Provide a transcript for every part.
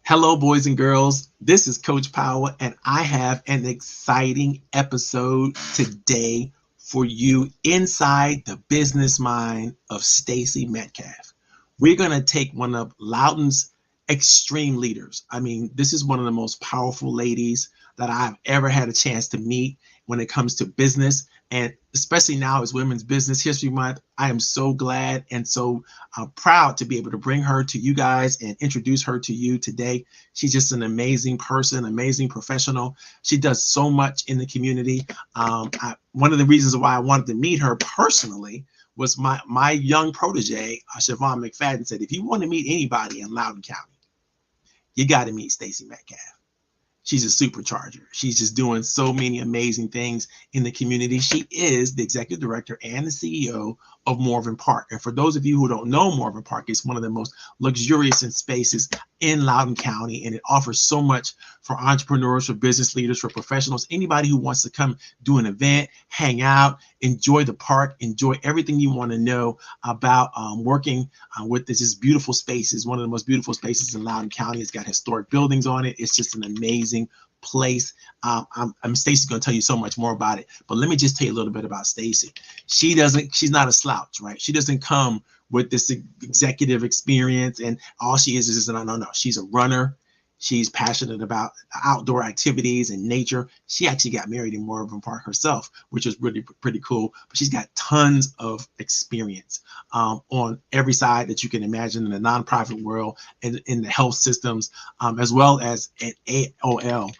Hello, boys and girls. This is Coach Power, and I have an exciting episode today for you inside the business mind of Stacey Metcalfe. We're going to take one of Loudoun's extreme leaders. I mean, this is one of the most powerful ladies that I've ever had a chance to meet when it comes to business. And especially now as Women's Business History Month, I am so glad and so proud to be able to bring her to you guys and introduce her to you today. She's just an amazing person, amazing professional. She does so much in the community. One of the reasons why I wanted to meet her personally was my young protege, Siobhan McFadden, said, if you want to meet anybody in Loudoun County, you got to meet Stacey Metcalfe. She's a supercharger. She's just doing so many amazing things in the community. She is the executive director and the CEO of Morven Park. And for those of you who don't know Morven Park, it's one of the most luxurious spaces in Loudoun County, and it offers so much for entrepreneurs, for business leaders, for professionals, anybody who wants to come do an event, hang out, enjoy the park, enjoy everything you want to know about working with this beautiful spaces. One of the most beautiful spaces in Loudoun County. It's got historic buildings on it. It's just an amazing place. I'm Stacey's going to tell you so much more about it, but let me just tell you a little bit about Stacey. She's not a slouch, right? She doesn't come with this executive experience and all she is no. She's a runner. She's passionate about outdoor activities and nature. She actually got married in Morven Park herself, which is really pretty cool. But she's got tons of experience on every side that you can imagine in the nonprofit world and in the health systems, as well as at AOL.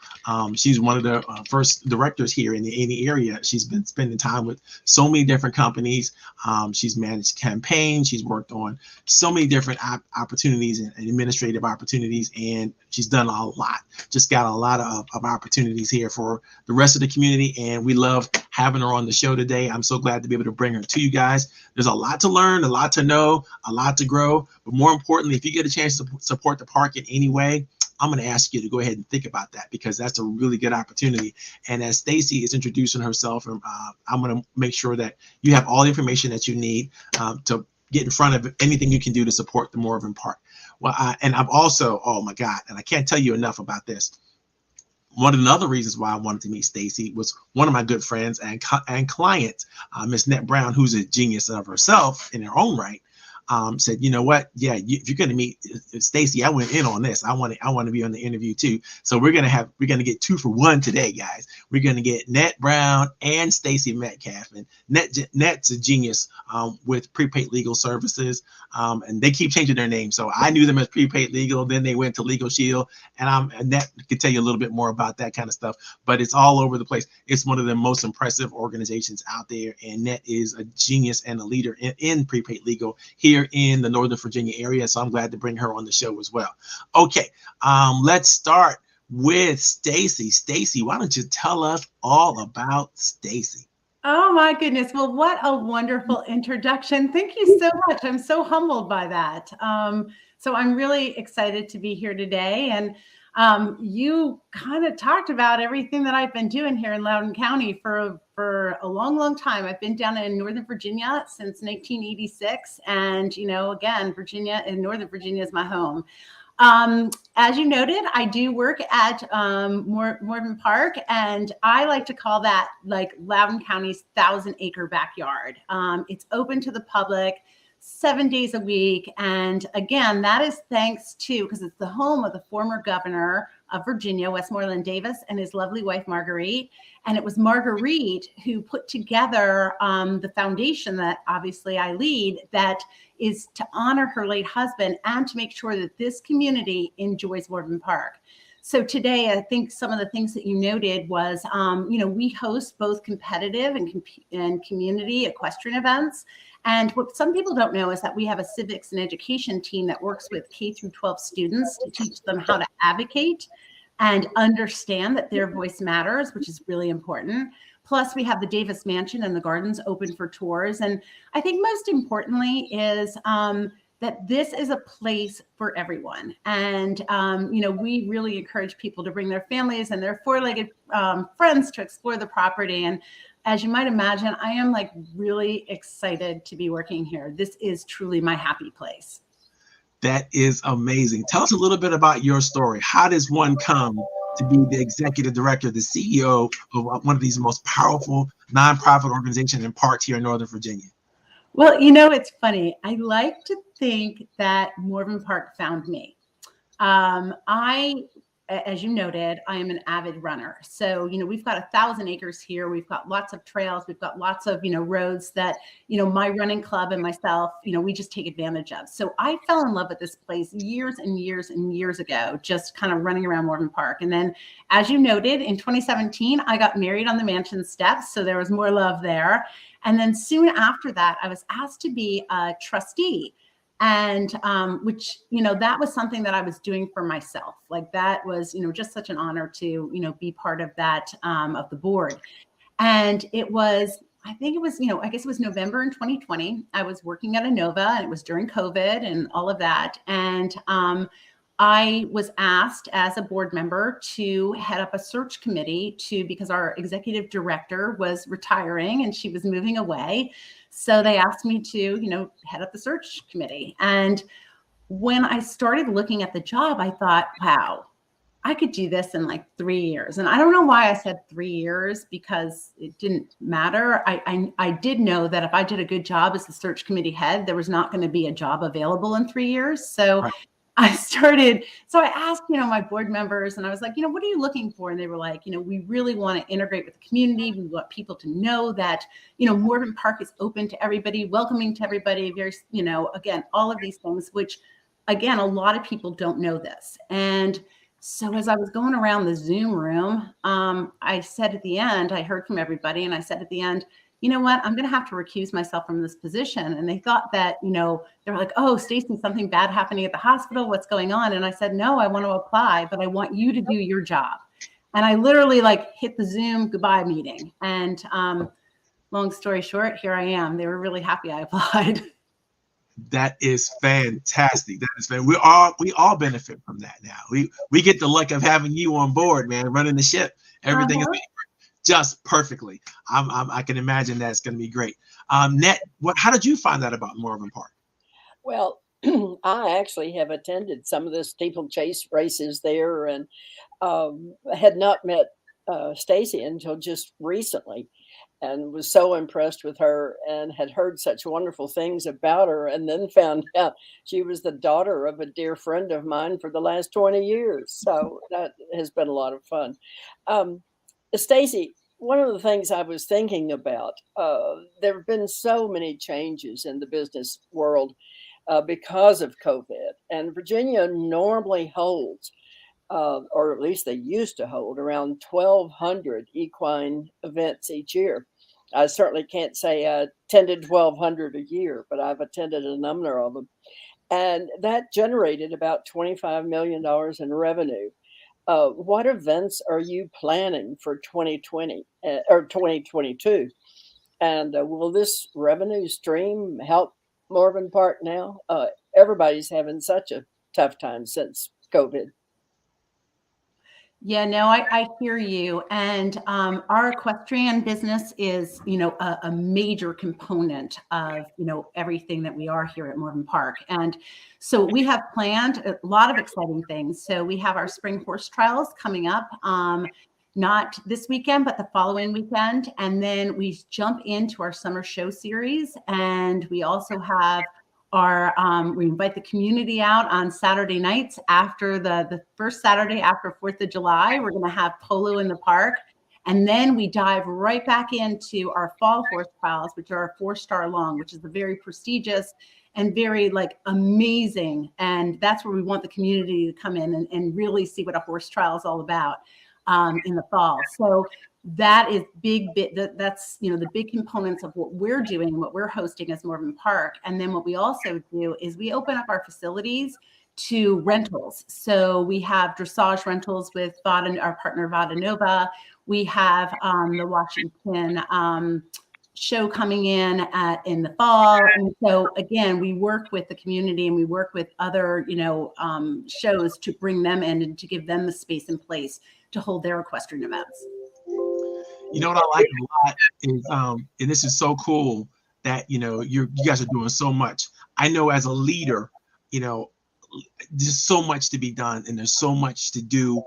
She's one of the first directors here in the area. She's been spending time with so many different companies. She's managed campaigns. She's worked on so many different opportunities and administrative opportunities, and she's done a lot. Just got a lot of opportunities here for the rest of the community, and we love having her on the show today. I'm so glad to be able to bring her to you guys. There's a lot to learn, a lot to know, a lot to grow, but more importantly, if you get a chance to support the park in any way, I'm going to ask you to go ahead and think about that, because that's a really good opportunity. And as Stacey is introducing herself, I'm going to make sure that you have all the information that you need to get in front of anything you can do to support the Morven Park. Well, and I've also, oh my God, and I can't tell you enough about this. One of the other reasons why I wanted to meet Stacey was one of my good friends and clients, Miss Net Brown, who's a genius of herself in her own right. Said, you know what? Yeah, if you're going to meet Stacey, I went in on this. I want to be on the interview too. So we're going to get 2 for 1 today, guys. We're going to get Net Brown and Stacey Metcalfe. And Net's a genius with Prepaid Legal Services, and they keep changing their name. So I knew them as Prepaid Legal, then they went to Legal Shield, and Net could tell you a little bit more about that kind of stuff. But it's all over the place. It's one of the most impressive organizations out there, and Net is a genius and a leader in Prepaid Legal here in the Northern Virginia area. So I'm glad to bring her on the show as well. Okay, let's start with Stacey. Stacey, why don't you tell us all about Stacey? Oh my goodness. Well, what a wonderful introduction. Thank you so much. I'm so humbled by that. So I'm really excited to be here today. And you kind of talked about everything that I've been doing here in Loudoun County for a long, long time. I've been down in Northern Virginia since 1986. And, again, Virginia and Northern Virginia is my home. As you noted, I do work at Morven Park, and I like to call that like Loudoun County's 1,000-acre backyard. It's open to the public 7 days a week. And again, that is thanks to, because it's the home of the former governor of Virginia, Westmoreland Davis, and his lovely wife, Marguerite. And it was Marguerite who put together the foundation that obviously I lead, that is to honor her late husband and to make sure that this community enjoys Morven Park. So today, I think some of the things that you noted was, we host both competitive and community equestrian events. And what some people don't know is that we have a civics and education team that works with K through 12 students to teach them how to advocate and understand that their voice matters, which is really important. Plus, we have the Davis Mansion and the gardens open for tours. And I think most importantly is that this is a place for everyone. And, we really encourage people to bring their families and their four-legged friends to explore the property. And as you might imagine, I am really excited to be working here. This is truly my happy place. That is amazing. Tell us a little bit about your story. How does one come to be the executive director, the CEO of one of these most powerful nonprofit organizations in parks here in Northern Virginia? Well, it's funny. I like to think that Morven Park found me. I, as you noted, I am an avid runner. So, we've got 1,000 acres here. We've got lots of trails. We've got lots of, roads that, my running club and myself, we just take advantage of. So I fell in love with this place years and years and years ago, just kind of running around Morven Park. And then, as you noted, in 2017, I got married on the mansion steps. So there was more love there. And then soon after that, I was asked to be a trustee. And which, that was something that I was doing for myself. Like that was, just such an honor to, be part of that, of the board. And it was, I think it was, I guess it was November in 2020. I was working at Inova, and it was during COVID and all of that. And I was asked as a board member to head up a search committee because our executive director was retiring and she was moving away. So they asked me to, head up the search committee. And when I started looking at the job, I thought, wow, I could do this in like 3 years. And I don't know why I said 3 years, because it didn't matter. I did know that if I did a good job as the search committee head, there was not going to be a job available in 3 years. So Right. I asked, my board members, and I was like, what are you looking for? And they were like, we really want to integrate with the community. We want people to know that, Morven Park is open to everybody, welcoming to everybody. Very, again, all of these things, which again, a lot of people don't know this. And so as I was going around the Zoom room, I said at the end, I heard from everybody, and I said at the end, you know what, I'm going to have to recuse myself from this position. And they thought that, they were like, oh, Stacey, something bad happening at the hospital. What's going on? And I said, no, I want to apply, but I want you to do your job. And I literally hit the Zoom goodbye meeting. And long story short, here I am. They were really happy I applied. That is fantastic. That is fantastic. We all benefit from that now. We get the luck of having you on board, man, running the ship. Everything is just perfectly. I can imagine that's going to be great. Net, how did you find out about Morven Park? Well, I actually have attended some of the steeplechase races there, and had not met Stacey until just recently, and was so impressed with her and had heard such wonderful things about her, and then found out she was the daughter of a dear friend of mine for the last 20 years. So that has been a lot of fun. Stacey, one of the things I was thinking about, there have been so many changes in the business world because of COVID, and Virginia normally holds, or at least they used to hold, around 1,200 equine events each year. I certainly can't say I attended 1,200 a year, but I've attended a number of them. And that generated about $25 million in revenue. What events are you planning for 2020 or 2022? And will this revenue stream help Morven Park now? Everybody's having such a tough time since COVID. Yeah, no, I hear you. And our equestrian business is, a major component of, everything that we are here at Morven Park. And so we have planned a lot of exciting things. So we have our spring horse trials coming up, not this weekend, but the following weekend. And then we jump into our summer show series. And we also have we invite the community out on Saturday nights after the first Saturday after 4th of July. We're going to have polo in the park. And then we dive right back into our fall horse trials, which are a 4-star long, which is a very prestigious and very amazing. And that's where we want the community to come in and really see what a horse trial is all about in the fall. So that is that's the big components of what we're doing, what we're hosting as Morven Park. And then what we also do is we open up our facilities to rentals. So we have dressage rentals with our partner Vada Nova. We have the Washington show coming in the fall. And so again, we work with the community and we work with other shows to bring them in and to give them the space and place to hold their equestrian events. You know what I like a lot is, and this is so cool that, you guys are doing so much. I know as a leader, There's so much to be done, and there's so much to do,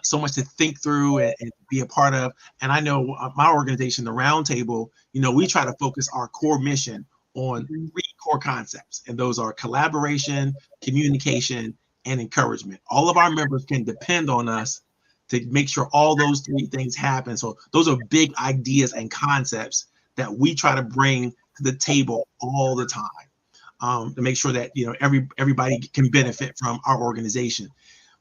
so much to think through and be a part of. And I know my organization, the Roundtable, we try to focus our core mission on 3 core concepts, and those are collaboration, communication, and encouragement. All of our members can depend on us to make sure all those 3 things happen. So those are big ideas and concepts that we try to bring to the table all the time, to make sure that everybody can benefit from our organization.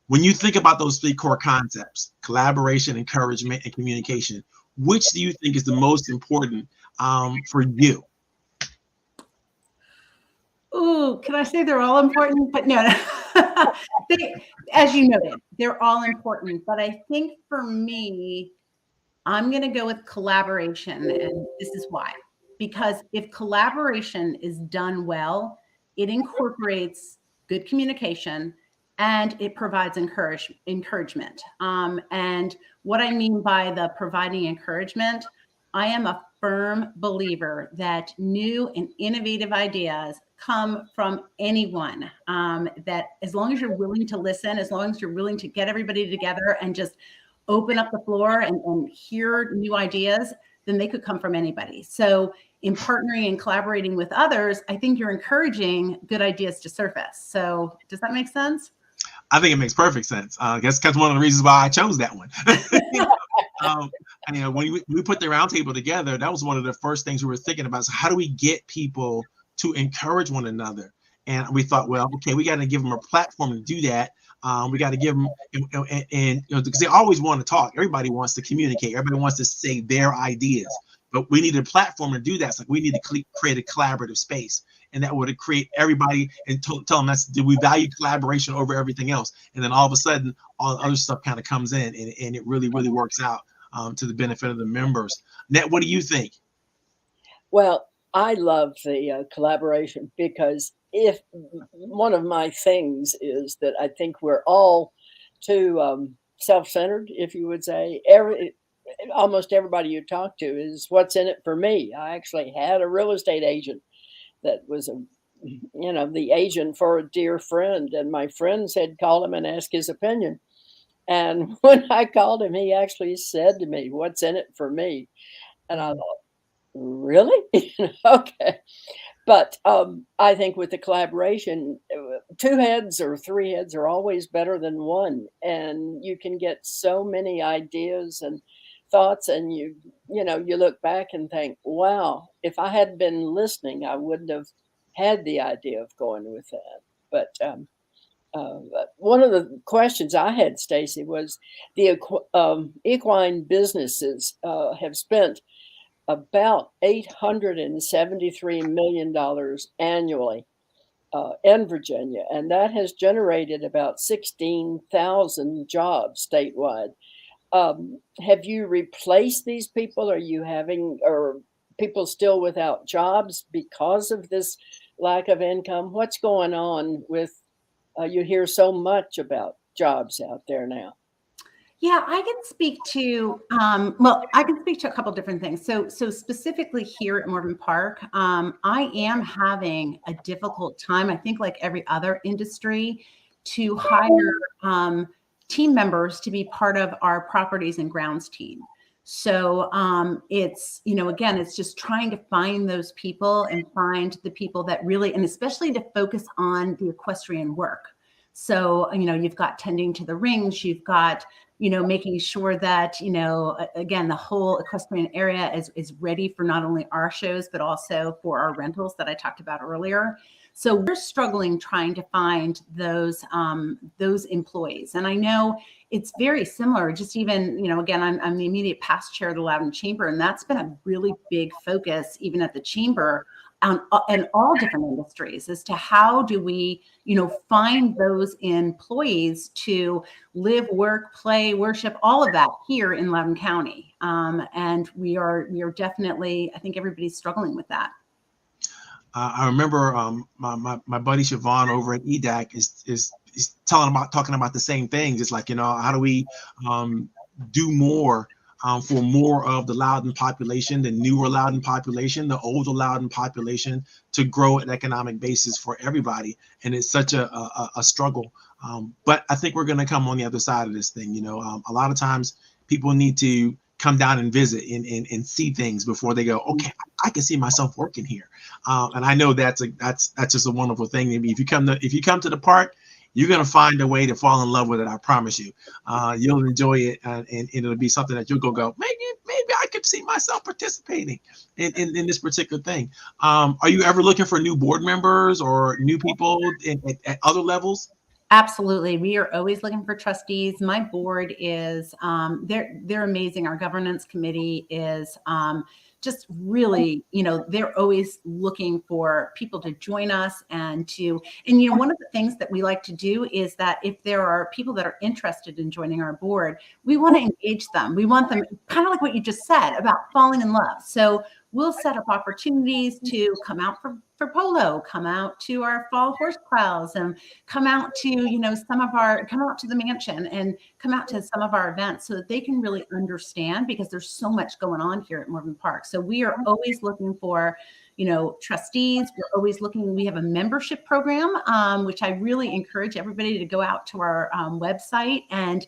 When you think about those 3 core concepts, collaboration, encouragement, and communication, which do you think is the most important for you? Ooh, can I say they're all important? But no. As you noted, they're all important. But I think for me, I'm going to go with collaboration. And this is why. Because if collaboration is done well, it incorporates good communication and it provides encouragement. And what I mean by the providing encouragement, I am a firm believer that new and innovative ideas come from anyone, that as long as you're willing to listen, as long as you're willing to get everybody together and just open up the floor and hear new ideas, then they could come from anybody. So in partnering and collaborating with others, I think you're encouraging good ideas to surface. So does that make sense? I think it makes perfect sense. I guess that's one of the reasons why I chose that one. When we put the roundtable together, that was one of the first things we were thinking about. So how do we get people to encourage one another? And we thought, well, okay, we got to give them a platform to do that. We got to give them, because they always want to talk. Everybody wants to communicate. Everybody wants to say their ideas, but we need a platform to do that. So we need to create a collaborative space, and that would create everybody and tell them we value collaboration over everything else. And then all of a sudden, all the other stuff kind of comes in, and it really, really works out to the benefit of the members. Net, what do you think? Well, I love the collaboration, because if one of my things is that I think we're all too self-centered, if you would say. Almost everybody you talk to is what's in it for me. I actually had a real estate agent that was the agent for a dear friend, and my friends had called him and asked his opinion. And when I called him, he actually said to me, "What's in it for me?" And I thought, really? Okay. But I think with the collaboration, 2 heads or 3 heads are always better than one, and you can get so many ideas and thoughts, and you look back and think, wow, if I had been listening, I wouldn't have had the idea of going with that. But one of the questions I had, Stacey, was the equine businesses have spent about $873 million annually in Virginia, and that has generated about 16,000 jobs statewide. Have you replaced these people? Are people still without jobs because of this lack of income? What's going on with, you hear so much about jobs out there now? Yeah, I can speak to, I can speak to a couple different things. So specifically here at Morven Park, I am having a difficult time, I think like every other industry, to hire team members to be part of our properties and grounds team. So it's, again, it's just trying to find those people and find the people that really, and especially to focus on the equestrian work. So, you've got tending to the rings, you've got, making sure that, again, the whole equestrian area is ready for not only our shows, but also for our rentals that I talked about earlier. So we're struggling trying to find those employees. And I know it's very similar, just even, again, I'm the immediate past chair of the Loudon Chamber, and that's been a really big focus, even at the chamber, in all different industries, as to how do we, find those employees to live, work, play, worship, all of that here in Loudon County. And we are definitely, I think everybody's struggling with that. I remember my buddy Siobhan over at EDAC is talking about the same things. It's like, how do we do more for more of the Loudoun population, the newer Loudoun population, the older Loudoun population, to grow an economic basis for everybody. And it's such a struggle. But I think we're going to come on the other side of this thing. A lot of times people need to come down and visit and see things before they go, okay, I can see myself working here. And I know that's just a wonderful thing. If you come to the park, you're going to find a way to fall in love with it. I promise you. You'll enjoy it, and it'll be something that you'll go, maybe I could see myself participating in this particular thing. Are you ever looking for new board members or new people at other levels? Absolutely. We are always looking for trustees. My board is, they're amazing. Our governance committee is just really, they're always looking for people to join us and one of the things that we like to do is that if there are people that are interested in joining our board, we want to engage them. We want them, kind of like what you just said about falling in love. So we'll set up opportunities to come out for polo, come out to our fall horse trials, and come out to, come out to the mansion and come out to some of our events so that they can really understand, because there's so much going on here at Morven Park. So we are always looking for, trustees. We're always looking, we have a membership program, which I really encourage everybody to go out to our website and,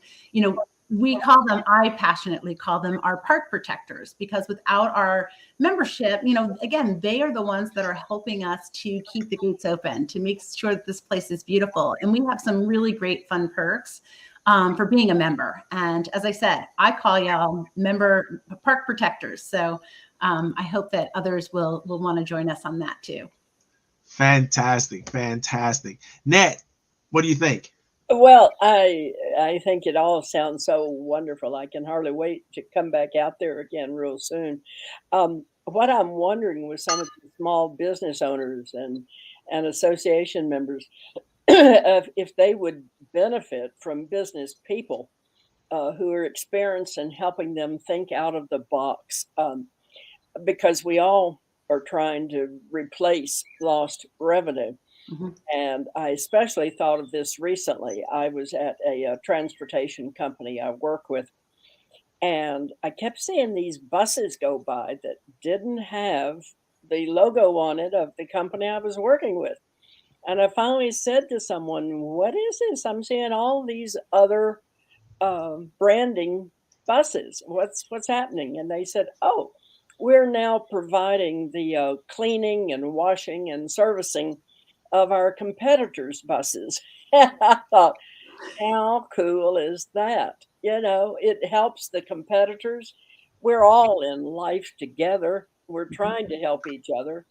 I passionately call them our park protectors, because without our membership, again, they are the ones that are helping us to keep the gates open, to make sure that this place is beautiful. And we have some really great fun perks for being a member. And as I said, I call y'all member park protectors. So I hope that others will want to join us on that too. Fantastic. Ned, what do you think? Well, I think it all sounds so wonderful. I can hardly wait to come back out there again real soon. What I'm wondering with some of the small business owners and association members, if they would benefit from business people who are experienced in helping them think out of the box, because we all are trying to replace lost revenue. Mm-hmm. And I especially thought of this recently. I was at a transportation company I work with, and I kept seeing these buses go by that didn't have the logo on it of the company I was working with. And I finally said to someone, "What is this? I'm seeing all these other branding buses. What's happening?" And they said, "Oh, we're now providing the cleaning and washing and servicing of our competitors' buses." And I thought, how cool is that? It helps the competitors. We're all in life together. We're trying to help each other.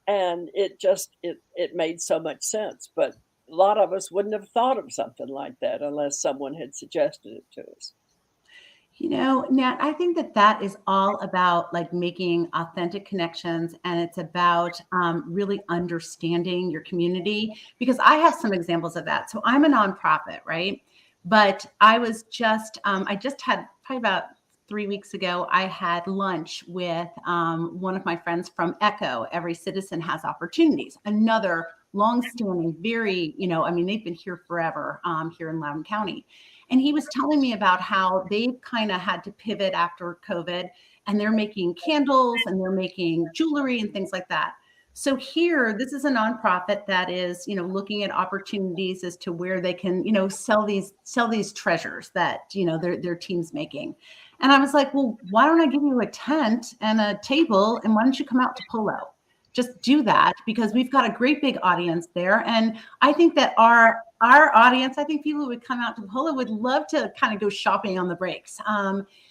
And it made so much sense. But a lot of us wouldn't have thought of something like that unless someone had suggested it to us. Nat, I think that is all about like making authentic connections, and it's about really understanding your community, because I have some examples of that. So I'm a nonprofit, right? But I just had probably about 3 weeks ago, I had lunch with one of my friends from ECHO, Every Citizen Has Opportunities, another longstanding, very, they've been here forever here in Loudoun County. And he was telling me about how they kind of had to pivot after COVID, and they're making candles and they're making jewelry and things like that. So here, this is a nonprofit that is, looking at opportunities as to where they can, sell these treasures that, their team's making. And I was like, well, why don't I give you a tent and a table, and why don't you come out to Polo? Just do that, because we've got a great big audience there. And I think that our audience, I think people who would come out to Polo would love to kind of go shopping on the breaks.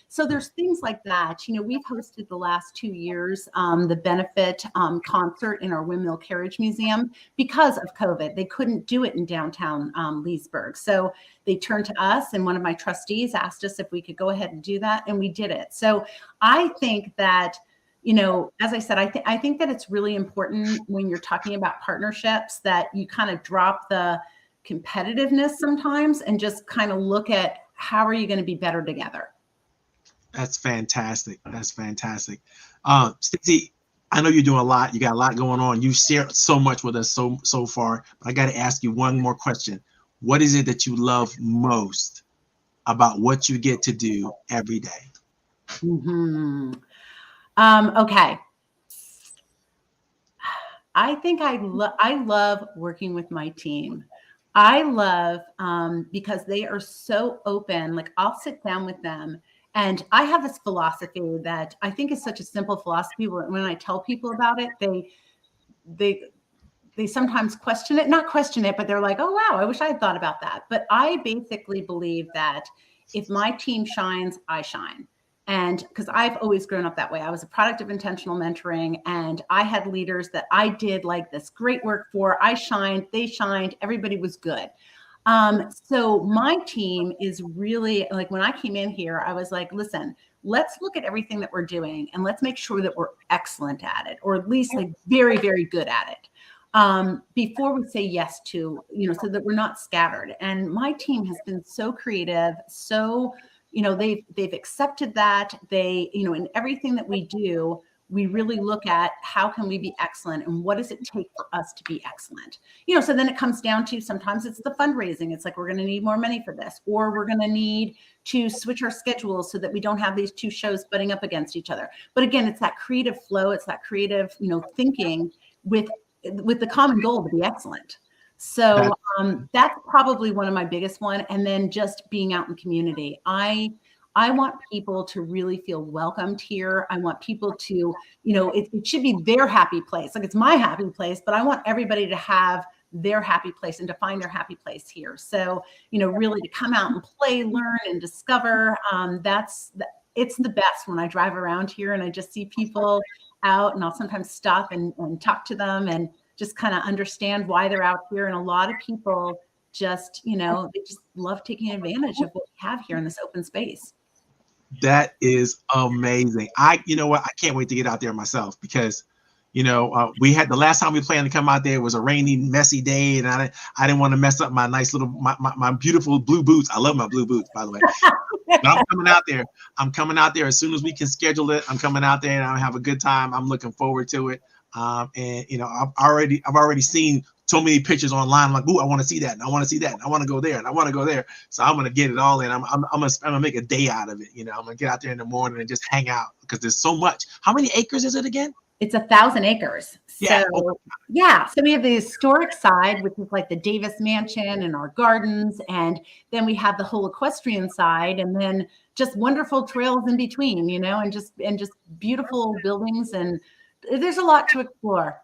So there's things like that. We've hosted the last 2 years the benefit concert in our Windmill Carriage Museum because of COVID. They couldn't do it in downtown Leesburg. So they turned to us, and one of my trustees asked us if we could go ahead and do that, and we did it. So I think that, as I said, I think that it's really important when you're talking about partnerships that you kind of drop the competitiveness sometimes and just kind of look at how are you going to be better together. That's fantastic. Stacey, I know you're doing a lot. You got a lot going on. You shared so much with us so far. But I got to ask you one more question. What is it that you love most about what you get to do every day? Mm-hmm. Okay. I think I love working with my team. I love because they are so open. Like I'll sit down with them, and I have this philosophy that I think is such a simple philosophy. When I tell people about it, they they sometimes question it, not question it, but they're like, oh, wow, I wish I had thought about that. But I basically believe that if my team shines, I shine. And because I've always grown up that way, I was a product of intentional mentoring, and I had leaders that I did like this great work for. I shined, they shined, everybody was good. So my team is really like, when I came in here, I was like, listen, let's look at everything that we're doing and let's make sure that we're excellent at it, or at least like very, very good at it. Before we say yes to, so that we're not scattered. And my team has been so creative, so, they've accepted that in everything that we do, we really look at how can we be excellent and what does it take for us to be excellent? So then it comes down to, sometimes it's the fundraising. It's like, we're going to need more money for this, or we're going to need to switch our schedules so that we don't have these two shows butting up against each other. But again, it's that creative flow. It's that creative, thinking with the common goal to be excellent. So that's probably one of my biggest one. And then just being out in the community. I want people to really feel welcomed here. I want people to, it should be their happy place. Like, it's my happy place, but I want everybody to have their happy place and to find their happy place here. So, really to come out and play, learn, and discover. It's the best when I drive around here and I just see people out, and I'll sometimes stop and talk to them and just kind of understand why they're out here. And a lot of people just, they just love taking advantage of what we have here in this open space. That is amazing. You know what? I can't wait to get out there myself, because, we had the last time we planned to come out there, it was a rainy, messy day, and I didn't want to mess up my nice little, my beautiful blue boots. I love my blue boots, by the way. But I'm coming out there. I'm coming out there as soon as we can schedule it. I'm coming out there and I'll have a good time. I'm looking forward to it. And I've already seen so many pictures online. I'm like, ooh, I want to see that, and I want to see that, and I want to go there, and I want to go there. So I'm gonna get it all in. I'm gonna make a day out of it. I'm gonna get out there in the morning and just hang out, because there's so much. How many acres is it again? It's 1,000 acres. Yeah. So, yeah. So we have the historic side, which is like the Davis Mansion and our gardens. And then we have the whole equestrian side, and then just wonderful trails in between, and just beautiful buildings. And there's a lot to explore.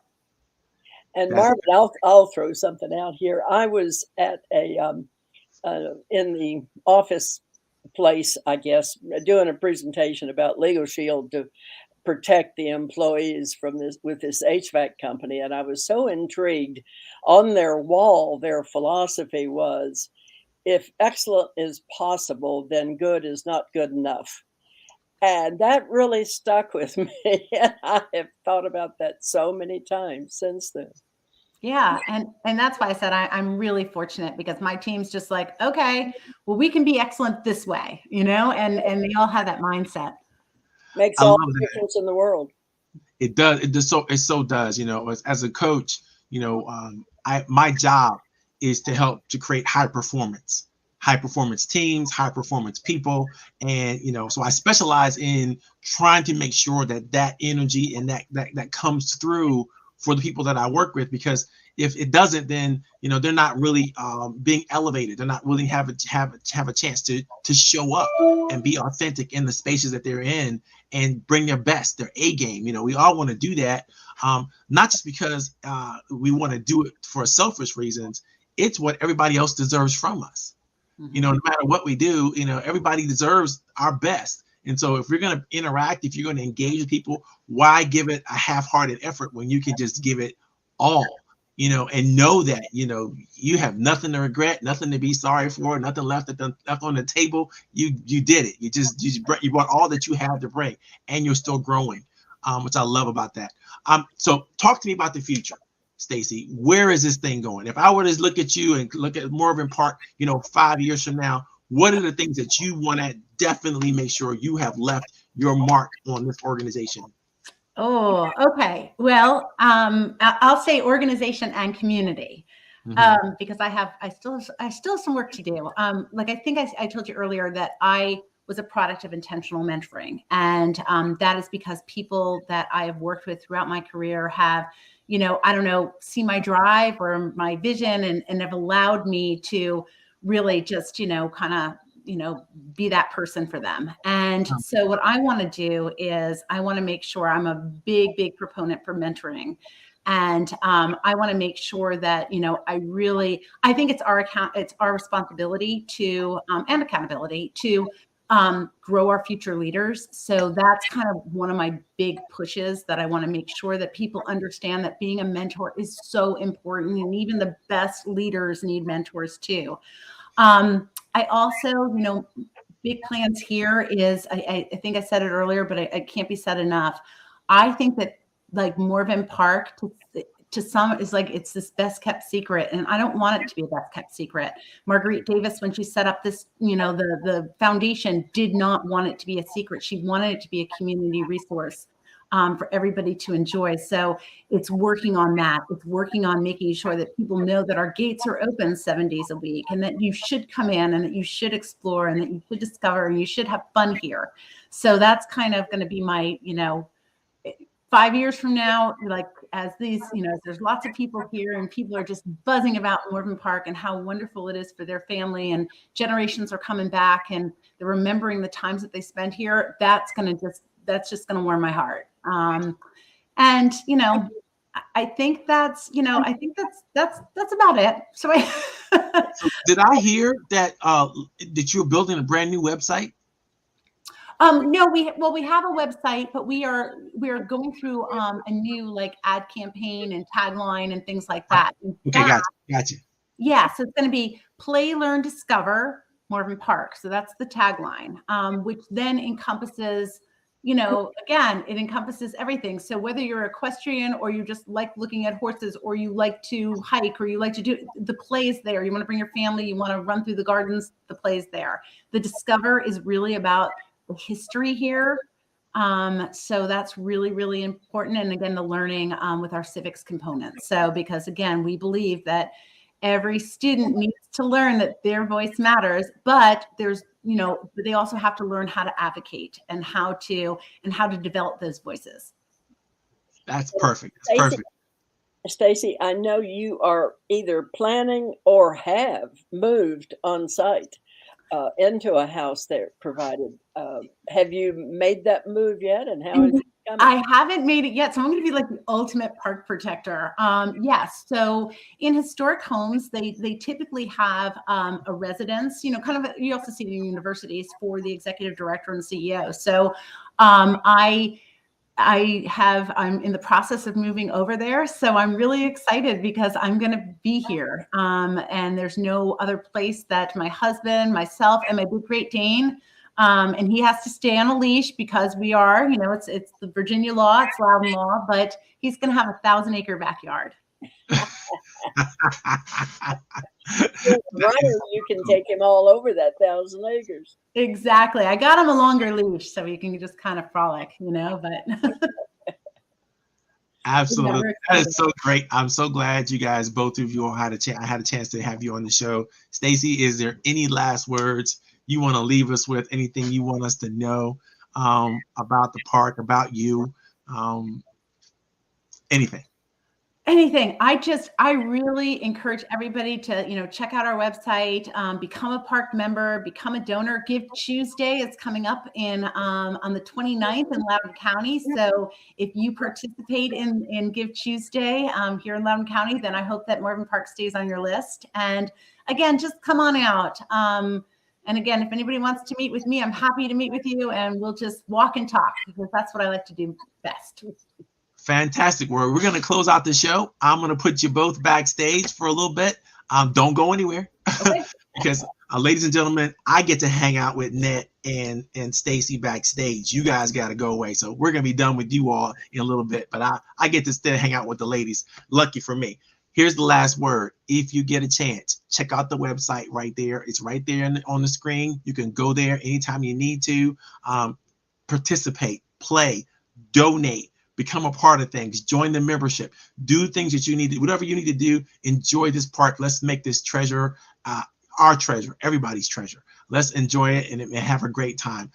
And Marvin, I'll throw something out here. I was at in the office place, I guess, doing a presentation about Legal Shield to protect the employees from this with this HVAC company. And I was so intrigued. On their wall, their philosophy was, if excellent is possible, then good is not good enough. And that really stuck with me. And I have thought about that so many times since then. Yeah. And that's why I said I'm really fortunate, because my team's just like, okay, well, we can be excellent this way, and they all have that mindset. Makes all the difference in the world. It does. It so does. As a coach, my job is to help to create high performance teams, high performance people. And, so I specialize in trying to make sure that energy and that comes through for the people that I work with, because if it doesn't, then, they're not really being elevated. They're not really have a chance to show up and be authentic in the spaces that they're in and bring their best, their A game. We all want to do that. Not just because we want to do it for selfish reasons. It's what everybody else deserves from us. Mm-hmm. No matter what we do, everybody deserves our best. And so if you're going to interact, if you're going to engage with people, why give it a half-hearted effort when you can just give it all, and know that, you have nothing to regret, nothing to be sorry for, nothing left on the table. You did it. You brought all that you have to bring, and you're still growing, which I love about that. So talk to me about the future, Stacey. Where is this thing going? If I were to look at you and look at Morven Park, 5 years from now, what are the things that you want to definitely make sure you have left your mark on this organization? Oh, okay. Well, I'll say organization and community, because I still have some work to do. Like I think I told you earlier that I was a product of intentional mentoring. And that is because people that I have worked with throughout my career have, I don't know, see my drive or my vision and have allowed me to really just, kind of, be that person for them. And so what I want to do is I want to make sure I'm a big, big proponent for mentoring. And I want to make sure that, I think it's our responsibility to, and accountability to grow our future leaders. So that's kind of one of my big pushes, that I want to make sure that people understand that being a mentor is so important. And even the best leaders need mentors too. I also, big plans here is, I think I said it earlier, but it can't be said enough. I think that like Morven Park to some is like, it's this best kept secret. And I don't want it to be a best kept secret. Marguerite Davis, when she set up this, the foundation, did not want it to be a secret. She wanted it to be a community resource for everybody to enjoy. So it's working on that. It's working on making sure that people know that our gates are open 7 days a week, and that you should come in and that you should explore and that you should discover and you should have fun here. So that's kind of going to be my, 5 years from now, like as these, there's lots of people here and people are just buzzing about Morven Park and how wonderful it is for their family, and generations are coming back and they're remembering the times that they spent here. That's just going to warm my heart. And, I think that's about it. So So did I hear that you're building a brand new website? No, we have a website, but we are going through a new like ad campaign and tagline and things like that. Okay, gotcha. Yeah, so it's going to be Play, Learn, Discover Morven Park. So that's the tagline, which then encompasses, again, it encompasses everything. So whether you're equestrian or you just like looking at horses, or you like to hike, or you like to do, the play's there. You want to bring your family, you want to run through the gardens, the play's there. The Discover is really about the history here. So that's really, really important. And again, the learning with our civics component. So because again, we believe that every student needs to learn that their voice matters, but they also have to learn how to advocate and how to develop those voices. That's perfect. That's perfect. Stacey, I know you are either planning or have moved on site into a house there provided. Have you made that move yet? And how is it coming? I haven't made it yet. So I'm going to be like the ultimate park protector. Yes. So in historic homes, they typicily have a residence, you also see it in universities for the executive director and CEO. So I'm in the process of moving over there. So I'm really excited because I'm going to be here. And there's no other place that my husband, myself, and my big Great Dane, and he has to stay on a leash because we are, it's the Virginia law, it's Loudon law, but he's going to have a 1,000-acre backyard. You can take him all over that 1,000 acres. Exactly. I got him a longer leash so he can just kind of frolic, but. Absolutely. That is so great. I'm so glad you guys, both of you, all had a chance to have you on the show. Stacey, is there any last words you want to leave us with? Anything you want us to know about the park, about you? Anything? I really encourage everybody to, check out our website, become a park member, become a donor. Give Tuesday is coming up on the 29th in Loudoun County. So if you participate in Give Tuesday here in Loudoun County, then I hope that Morven Park stays on your list. And again, just come on out. And again, if anybody wants to meet with me, I'm happy to meet with you, and we'll just walk and talk, because that's what I like to do best. Fantastic. We're going to close out the show. I'm going to put you both backstage for a little bit. Don't go anywhere. Okay. Because, ladies and gentlemen, I get to hang out with Ned and Stacey backstage. You guys got to go away. So we're going to be done with you all in a little bit. But I get to still hang out with the ladies. Lucky for me. Here's the last word. If you get a chance, check out the website right there. It's right there on the screen. You can go there anytime you need to. Participate, play, donate. Become a part of things, join the membership, do things that you need to, whatever you need to do, enjoy this park. Let's make this treasure our treasure, everybody's treasure. Let's enjoy it and have a great time.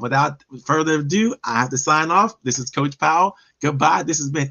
Without further ado, I have to sign off. This is Coach Powell. Goodbye. This has been